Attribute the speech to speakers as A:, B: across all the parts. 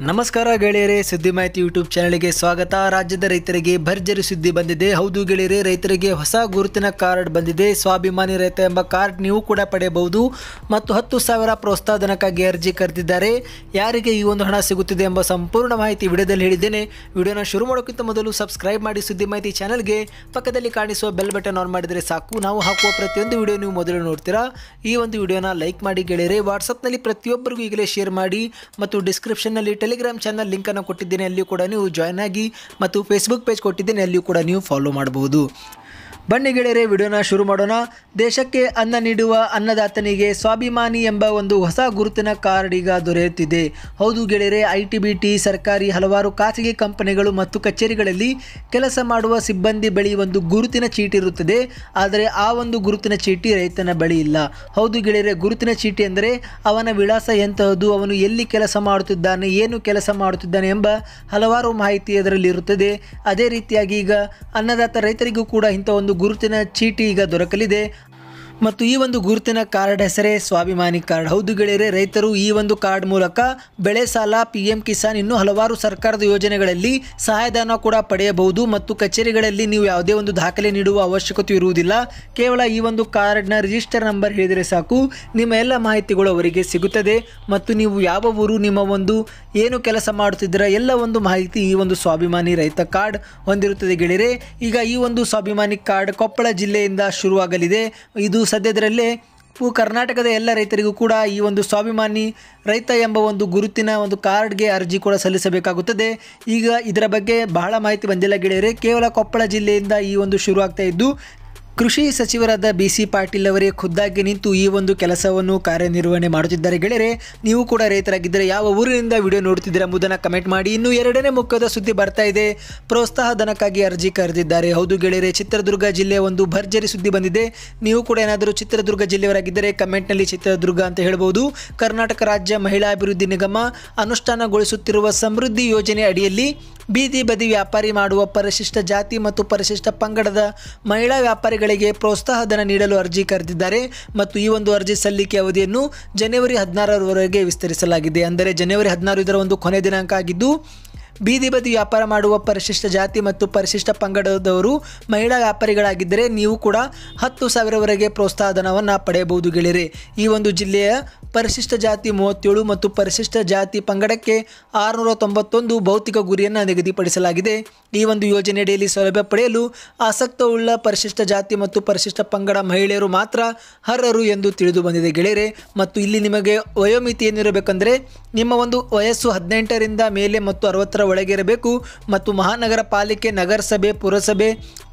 A: ನಮಸ್ಕಾರ ಗೆಳೆಯರೇ, ಸುದ್ದಿ ಮಾಹಿತಿ ಯೂಟ್ಯೂಬ್ ಚಾನಲ್ಗೆ ಸ್ವಾಗತ. ರಾಜ್ಯದ ರೈತರಿಗೆ ಭರ್ಜರಿ ಸುದ್ದಿ ಬಂದಿದೆ. ಹೌದು ಗೆಳೆಯರೇ, ರೈತರಿಗೆ ಹೊಸ ಗುರುತಿನ ಕಾರ್ಡ್ ಬಂದಿದೆ. ಸ್ವಾಭಿಮಾನಿ ರೈತ ಎಂಬ ಕಾರ್ಡ್ ನೀವು ಕೂಡ ಪಡೆಯಬಹುದು ಮತ್ತು 10,000 ಪ್ರೋತ್ಸಾಹಧನಕ್ಕಾಗಿ ಅರ್ಜಿ ಕರೆದಿದ್ದಾರೆ. ಯಾರಿಗೆ ಈ ಒಂದು ಹಣ ಸಿಗುತ್ತಿದೆ ಎಂಬ ಸಂಪೂರ್ಣ ಮಾಹಿತಿ ವಿಡಿಯೋದಲ್ಲಿ ಹೇಳಿದ್ದೇನೆ. ವಿಡಿಯೋನ ಶುರು ಮಾಡೋಕ್ಕಿಂತ ಮೊದಲು ಸಬ್ಸ್ಕ್ರೈಬ್ ಮಾಡಿ ಸುದ್ದಿ ಮಾಹಿತಿ ಚಾನಲ್ಗೆ. ಪಕ್ಕದಲ್ಲಿ ಕಾಣಿಸುವ ಬೆಲ್ ಬಟನ್ ಆನ್ ಮಾಡಿದರೆ ಸಾಕು. ನಾವು ಹಾಕುವ ಪ್ರತಿಯೊಂದು ವಿಡಿಯೋ ನೀವು ಮೊದಲು ನೋಡ್ತೀರಾ. ಈ ಒಂದು ವಿಡಿಯೋನ ಲೈಕ್ ಮಾಡಿ ಗೆಳೆಯರೇ. ವಾಟ್ಸಪ್ನಲ್ಲಿ ಪ್ರತಿಯೊಬ್ಬರಿಗೂ ಈಗಲೇ ಶೇರ್ ಮಾಡಿ ಮತ್ತು ಡಿಸ್ಕ್ರಿಪ್ಷನ್ನಲ್ಲಿ ಟೆಲಿಗ್ರಾಮ್ ಚಾನಲ್ ಲಿಂಕ್ ಅನ್ನು ಕೊಟ್ಟಿದ್ದೇನೆ, ಅಲ್ಲಿಯೂ ಕೂಡ ನೀವು ಜಾಯ್ನ್ ಆಗಿ ಮತ್ತು ಫೇಸ್ಬುಕ್ ಪೇಜ್ ಕೊಟ್ಟಿದ್ದೇನೆ, ಅಲ್ಲಿಯೂ ಕೂಡ ನೀವು ಫಾಲೋ ಮಾಡಬಹುದು. ಬನ್ನಿ ಗೆಳೆಯರೇ, ವಿಡಿಯೋನ ಶುರು ಮಾಡೋಣ. ದೇಶಕ್ಕೆ ಅನ್ನ ನೀಡುವ ಅನ್ನದಾತನಿಗೆ ಸ್ವಾಭಿಮಾನಿ ಎಂಬ ಒಂದು ಹೊಸ ಗುರುತಿನ ಕಾರ್ಡ್ ಈಗ ದೊರೆಯುತ್ತಿದೆ. ಹೌದು ಗೆಳೆಯರೇ, ITBT ಸರ್ಕಾರಿ ಹಲವಾರು ಖಾಸಗಿ ಕಂಪನಿಗಳು ಮತ್ತು ಕಚೇರಿಗಳಲ್ಲಿ ಕೆಲಸ ಮಾಡುವ ಸಿಬ್ಬಂದಿ ಬಳಿ ಒಂದು ಗುರುತಿನ ಚೀಟಿ ಇರುತ್ತದೆ. ಆದರೆ ಆ ಒಂದು ಗುರುತಿನ ಚೀಟಿ ರೈತನ ಬಳಿ ಇಲ್ಲ. ಹೌದು ಗೆಳೆಯರೇ, ಗುರುತಿನ ಚೀಟಿ ಎಂದರೆ ಅವನ ವಿಳಾಸ ಎಂತಹದ್ದು, ಅವನು ಎಲ್ಲಿ ಕೆಲಸ ಮಾಡುತ್ತಿದ್ದಾನೆ, ಏನು ಕೆಲಸ ಮಾಡುತ್ತಿದ್ದಾನೆ ಎಂಬ ಹಲವಾರು ಮಾಹಿತಿ ಅದರಲ್ಲಿ ಇರುತ್ತದೆ. ಅದೇ ರೀತಿಯಾಗಿ ಈಗ ಅನ್ನದಾತ ರೈತರಿಗೂ ಕೂಡ ಇಂಥ ಒಂದು ಗುರುತಿನ ಚೀಟಿ ಈಗ ದೊರಕಲಿದೆ ಮತ್ತು ಈ ಒಂದು ಗುರುತಿನ ಕಾರ್ಡ್ ಹೆಸರೇ ಸ್ವಾಭಿಮಾನಿ ಕಾರ್ಡ್. ಹೌದು ಗೆಳೆಯರೇ, ರೈತರು ಈ ಒಂದು ಕಾರ್ಡ್ ಮೂಲಕ ಬೆಳೆ ಸಾಲ, PM ಕಿಸಾನ್ ಇನ್ನೂ ಹಲವಾರು ಸರ್ಕಾರದ ಯೋಜನೆಗಳಲ್ಲಿ ಸಹಾಯಧನ ಕೂಡ ಪಡೆಯಬಹುದು ಮತ್ತು ಕಚೇರಿಗಳಲ್ಲಿ ನೀವು ಯಾವುದೇ ಒಂದು ದಾಖಲೆ ನೀಡುವ ಅವಶ್ಯಕತೆ ಇರುವುದಿಲ್ಲ. ಕೇವಲ ಈ ಒಂದು ಕಾರ್ಡ್ನ ರಿಜಿಸ್ಟರ್ ನಂಬರ್ ಹೇಳಿದರೆ ಸಾಕು, ನಿಮ್ಮ ಎಲ್ಲ ಮಾಹಿತಿಗಳು ಅವರಿಗೆ ಸಿಗುತ್ತದೆ ಮತ್ತು ನೀವು ಯಾವ ಊರು, ನಿಮ್ಮ ಒಂದು ಏನು ಕೆಲಸ ಮಾಡುತ್ತಿದ್ದೀರಾ ಎಲ್ಲ ಒಂದು ಮಾಹಿತಿ ಈ ಒಂದು ಸ್ವಾಭಿಮಾನಿ ರೈತ ಕಾರ್ಡ್ ಹೊಂದಿರುತ್ತದೆ ಗೆಳೆಯರೇ. ಈಗ ಈ ಒಂದು ಸ್ವಾಭಿಮಾನಿ ಕಾರ್ಡ್ ಕೊಪ್ಪಳ ಜಿಲ್ಲೆಯಿಂದ ಶುರುವಾಗಲಿದೆ. ಇದು ಸದ್ಯದರಲ್ಲೇ ಕರ್ನಾಟಕದ ಎಲ್ಲ ರೈತರಿಗೂ ಕೂಡ ಈ ಒಂದು ಸ್ವಾಭಿಮಾನಿ ರೈತ ಎಂಬ ಒಂದು ಗುರುತಿನ ಒಂದು ಕಾರ್ಡ್ಗೆ ಅರ್ಜಿ ಕೂಡ ಸಲ್ಲಿಸಬೇಕಾಗುತ್ತದೆ. ಈಗ ಇದರ ಬಗ್ಗೆ ಬಹಳ ಮಾಹಿತಿ ಬಂದಿಲ್ಲ ಗೆಳೆಯರೇ. ಕೇವಲ ಕೊಪ್ಪಳ ಜಿಲ್ಲೆಯಿಂದ ಈ ಒಂದು ಶುರು ಆಗ್ತಾ ಇದ್ದು, ಕೃಷಿ ಸಚಿವರಾದ BC ಪಾಟೀಲ್ ಅವರೇ ಖುದ್ದಾಗಿ ನಿಂತು ಈ ಒಂದು ಕೆಲಸವನ್ನು ಕಾರ್ಯನಿರ್ವಹಣೆ ಮಾಡುತ್ತಿದ್ದಾರೆ. ಗೆಳೆಯರೇ, ನೀವು ಕೂಡ ರೈತರಾಗಿದ್ದರೆ ಯಾವ ಊರಿನಿಂದ ವಿಡಿಯೋ ನೋಡ್ತಿದ್ದೀರಾ ಎಂಬುದನ್ನು ಕಮೆಂಟ್ ಮಾಡಿ. ಇನ್ನು ಎರಡನೇ ಮುಖ್ಯದ ಸುದ್ದಿ ಬರ್ತಾ ಇದೆ. ಪ್ರೋತ್ಸಾಹ ಧನಕ್ಕಾಗಿ ಅರ್ಜಿ ಕರೆದಿದ್ದಾರೆ. ಹೌದು ಗೆಳೆಯರೇ, ಚಿತ್ರದುರ್ಗ ಜಿಲ್ಲೆಯ ಒಂದು ಭರ್ಜರಿ ಸುದ್ದಿ ಬಂದಿದೆ. ನೀವು ಕೂಡ ಏನಾದರೂ ಚಿತ್ರದುರ್ಗ ಜಿಲ್ಲೆಯವರಾಗಿದ್ದರೆ ಕಮೆಂಟ್ನಲ್ಲಿ ಚಿತ್ರದುರ್ಗ ಅಂತ ಹೇಳ್ಬೋದು. ಕರ್ನಾಟಕ ರಾಜ್ಯ ಮಹಿಳಾ ಅಭಿವೃದ್ಧಿ ನಿಗಮ ಅನುಷ್ಠಾನಗೊಳಿಸುತ್ತಿರುವ ಸಮೃದ್ಧಿ ಯೋಜನೆ ಅಡಿಯಲ್ಲಿ ಬೀದಿ ಬದಿ ವ್ಯಾಪಾರಿ ಮಾಡುವ ಪರಿಶಿಷ್ಟ ಜಾತಿ ಮತ್ತು ಪರಿಶಿಷ್ಟ ಪಂಗಡದ ಮಹಿಳಾ ವ್ಯಾಪಾರಿಗಳಿಗೆ ಪ್ರೋತ್ಸಾಹ ಧನ ನೀಡಲು ಅರ್ಜಿ ಕರೆದಿದ್ದಾರೆ ಮತ್ತು ಈ ಒಂದು ಅರ್ಜಿ ಸಲ್ಲಿಕೆ ಅವಧಿಯನ್ನು ಜನವರಿ 16ರವರೆಗೆ ವಿಸ್ತರಿಸಲಾಗಿದೆ. ಅಂದರೆ ಜನವರಿ 16 ಇದರ ಒಂದು ಕೊನೆ ದಿನಾಂಕ ಆಗಿದ್ದು, ಬೀದಿ ಬದಿ ವ್ಯಾಪಾರ ಮಾಡುವ ಪರಿಶಿಷ್ಟ ಜಾತಿ ಮತ್ತು ಪರಿಶಿಷ್ಟ ಪಂಗಡದವರು ಮಹಿಳಾ ವ್ಯಾಪಾರಿಗಳಾಗಿದ್ದರೆ ನೀವು ಕೂಡ 10,000ವರೆಗೆ ಪ್ರೋತ್ಸಾಹ ಧನವನ್ನು ಪಡೆಯಬಹುದು ಗೆಳೆಯರೇ. ಈ ಒಂದು ಜಿಲ್ಲೆಯ ಪರಿಶಿಷ್ಟ ಜಾತಿ 37 ಮತ್ತು ಪರಿಶಿಷ್ಟ ಜಾತಿ ಪಂಗಡಕ್ಕೆ 691 ಭೌತಿಕ ಗುರಿಯನ್ನು ನಿಗದಿಪಡಿಸಲಾಗಿದೆ. ಈ ಒಂದು ಯೋಜನೆಯಡಿಯಲ್ಲಿ ಸೌಲಭ್ಯ ಪಡೆಯಲು ಆಸಕ್ತವುಳ್ಳ ಪರಿಶಿಷ್ಟ ಜಾತಿ ಮತ್ತು ಪರಿಶಿಷ್ಟ ಪಂಗಡ ಮಹಿಳೆಯರು ಮಾತ್ರ ಅರ್ಹರು ಎಂದು ತಿಳಿದು ಬಂದಿದೆ ಗೆಳೆಯರೇ. ಮತ್ತು ಇಲ್ಲಿ ನಿಮಗೆ ವಯೋಮಿತಿ ಏನಿರಬೇಕೆಂದರೆ ನಿಮ್ಮ ಒಂದು ವಯಸ್ಸು 18ರಿಂದ ಮೇಲೆ ಮತ್ತು 60ರ ಒಳಗೆ ಇರಬೇಕು ಮತ್ತು ಮಹಾನಗರ ಪಾಲಿಕೆ, ನಗರಸಭೆ, ಪುರಸಭೆ,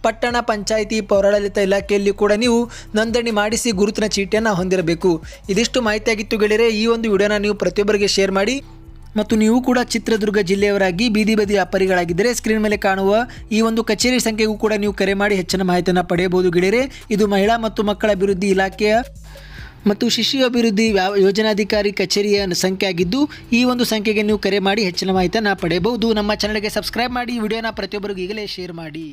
A: ಪಟ್ಟಣ ಪಂಚಾಯಿತಿ, ಪೌರಾಡಳಿತ ಇಲಾಖೆಯಲ್ಲಿ ಕೂಡ ನೀವು ನೋಂದಣಿ ಮಾಡಿಸಿ ಗುರುತಿನ ಚೀಟಿಯನ್ನು ಹೊಂದಿರಬೇಕು. ಇದಿಷ್ಟು ಮಾಹಿತಿಯಾಗಿತ್ತು ಗೆಳೆಯರೇ. ಈ ಒಂದು ವಿಡಿಯೋನ ನೀವು ಪ್ರತಿಯೊಬ್ಬರಿಗೆ ಶೇರ್ ಮಾಡಿ ಮತ್ತು ನೀವು ಕೂಡ ಚಿತ್ರದುರ್ಗ ಜಿಲ್ಲೆಯವರಾಗಿ ಬೀದಿ ಬದಿ ವ್ಯಾಪಾರಿಗಳಾಗಿದ್ದರೆ ಸ್ಕ್ರೀನ್ ಮೇಲೆ ಕಾಣುವ ಈ ಒಂದು ಕಚೇರಿ ಸಂಖ್ಯೆಗೂ ಕೂಡ ನೀವು ಕರೆ ಮಾಡಿ ಹೆಚ್ಚಿನ ಮಾಹಿತಿಯನ್ನು ಪಡೆಯಬಹುದು ಗೆಳೆಯರೇ. ಇದು ಮಹಿಳಾ ಮತ್ತು ಮಕ್ಕಳ ಅಭಿವೃದ್ಧಿ ಇಲಾಖೆಯ ಮತ್ತು ಶಿಶು ಅಭಿವೃದ್ಧಿ ಯೋಜನಾಧಿಕಾರಿ ಕಚೇರಿಯ ಸಂಖ್ಯೆ ಆಗಿದ್ದು, ಈ ಒಂದು ಸಂಖ್ಯೆಗೆ ನೀವು ಕರೆ ಮಾಡಿ ಹೆಚ್ಚಿನ ಮಾಹಿತಿಯನ್ನು ಪಡೆಯಬಹುದು. ನಮ್ಮ ಚಾನಲ್ಗೆ ಸಬ್ಸ್ಕ್ರೈಬ್ ಮಾಡಿ, ವಿಡಿಯೋನ ಪ್ರತಿಯೊಬ್ಬರಿಗೂ ಈಗಲೇ ಶೇರ್ ಮಾಡಿ.